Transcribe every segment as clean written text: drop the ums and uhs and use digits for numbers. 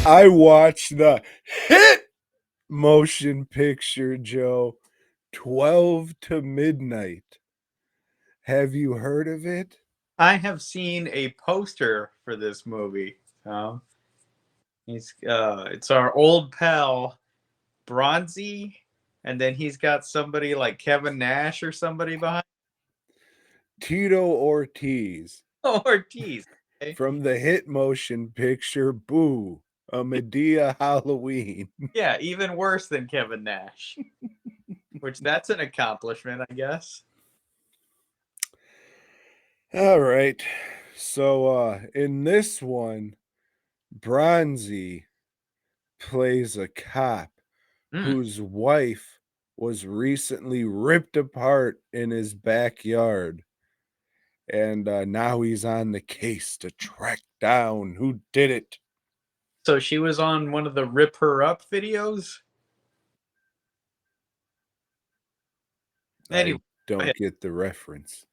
I watched the hit motion picture, Joe, 12 to Midnight. Have you heard of it? I have seen a poster for this movie. Um, it's our old pal Bronzy, and then he's got somebody like Kevin Nash or somebody behind. Tito Ortiz Oh, Ortiz. Okay. from the hit motion picture Boo, a Medea Halloween. Yeah, even worse than Kevin Nash, which that's an accomplishment, I guess. All right. So in this one, Bronzy plays a cop Mm. whose wife was recently ripped apart in his backyard. And now he's on the case to track down who did it. So she was on one of the Rip Her Up videos. Anyway, I don't get the reference.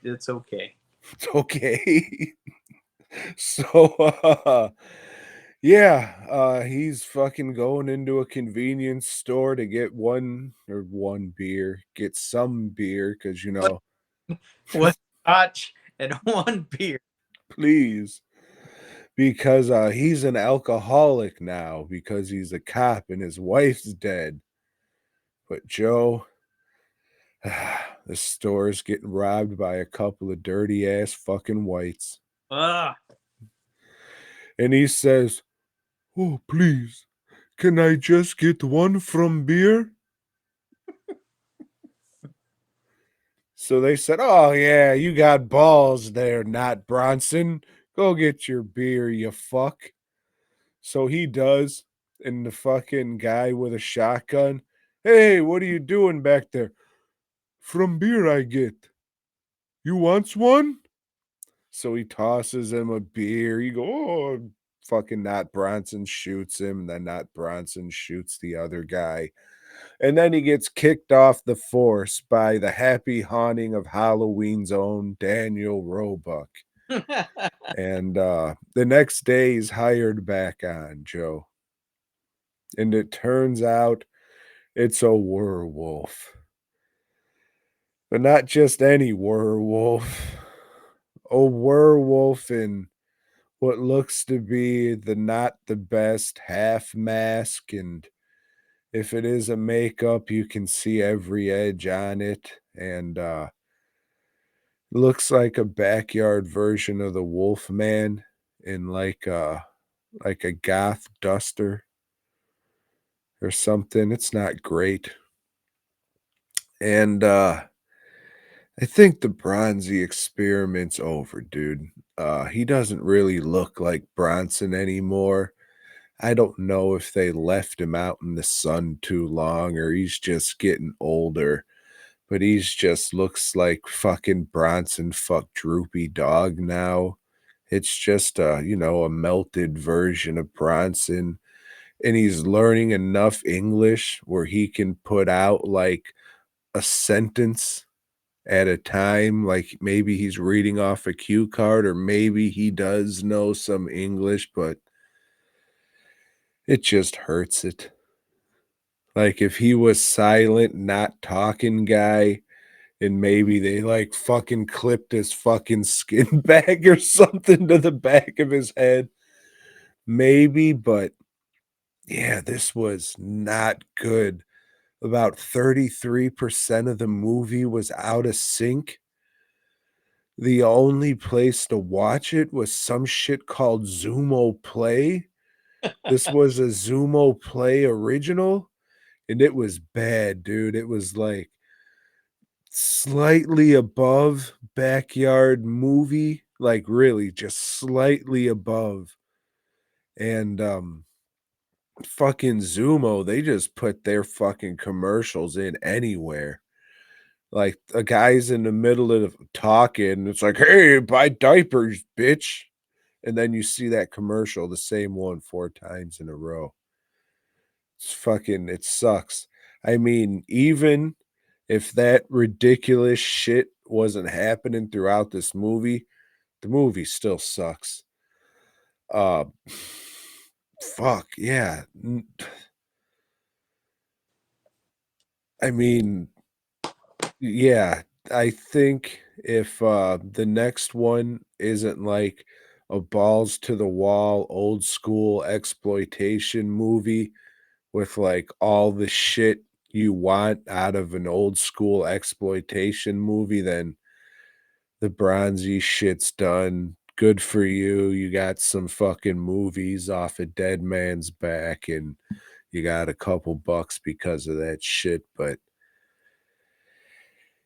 it's okay. It's okay. So, yeah, he's fucking going into a convenience store to get one beer, get some beer, because, One scotch and one beer. please, because he's an alcoholic now because he's a cop and his wife's dead. But Joe, the store's getting robbed by a couple of dirty ass fucking whites. Ah, And he says, "Oh, please, can I just get one from beer?" So they said, "Oh, yeah, you got balls there, not Bronson. Go get your beer, you fuck." So he does. And the fucking guy with a shotgun, "Hey, what are you doing back there?" "From beer I get. You wants one?" So he tosses him a beer. He go, "Oh," fucking Not Bronson shoots him. And then Not Bronson shoots the other guy. And then he gets kicked off the force by the happy haunting of Halloween's own Daniel Roebuck. And the next day he's hired back on, Joe. And it turns out it's a werewolf. But not just any werewolf. A werewolf in what looks to be the not the best half mask, and if it is a makeup, you can see every edge on it, and looks like a backyard version of the Wolfman in like a goth duster or something. It's not great. And I think the Bronzy experiment's over, dude. He doesn't really look like Bronson anymore. I don't know if they left him out in the sun too long or he's just getting older, but he's just looks like fucking Bronson fuck droopy dog now. It's just a melted version of Bronson, and he's learning enough English where he can put out like a sentence at a time, like maybe he's reading off a cue card or maybe he does know some English, but it just hurts it. Like if he was silent, not talking guy, and maybe they like fucking clipped his fucking skin bag or something to the back of his head. Maybe, but yeah, this was not good. About 33% of the movie was out of sync. The only place to watch it was some shit called Zumo Play. This was a Zumo Play original, and it was bad, dude. It was like slightly above Backyard Movie, like really just slightly above. And fucking Zumo, they just put their fucking commercials in anywhere. Like a guy's in the middle of talking, it's like, "Hey, buy diapers, bitch." And then you see that commercial, the same one 4 times in a row. It sucks. I mean, even if that ridiculous shit wasn't happening throughout this movie, the movie still sucks. Uh, fuck, yeah. I mean, yeah, I think if the next one isn't like a balls to the wall old school exploitation movie with like all the shit you want out of an old school exploitation movie, then the bronzy shit's done. Good for you. You got some fucking movies off a dead man's back and you got a couple bucks because of that shit. But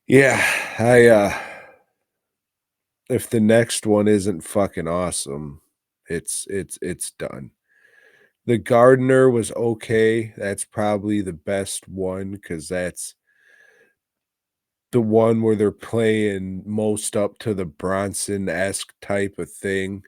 yeah, if the next one isn't fucking awesome, it's done. The Gardener was okay. That's probably the best one because that's the one where they're playing most up to the Bronson-esque type of thing.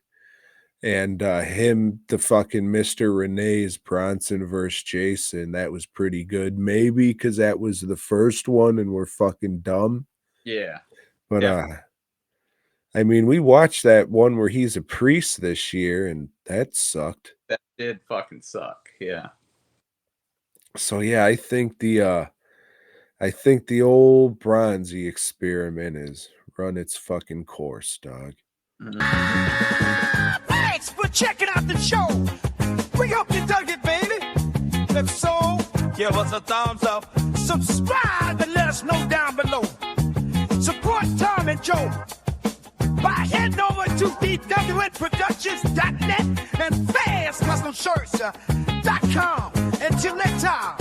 And, him, the fucking Mr. Renee's Bronson versus Jason, that was pretty good. Maybe because that was the first one and we're fucking dumb. Yeah. But, Yeah. I mean, we watched that one where he's a priest this year, and that sucked. That did fucking suck. Yeah. So, yeah, I think the old Bronzy experiment has run its fucking course, dog. Thanks for checking out the show. We hope you dug it, baby. If so, give us a thumbs up. Subscribe and let us know down below. Support Tom and Joe by heading over to dwnproductions.net and fastcustomshirts.com. Until next time.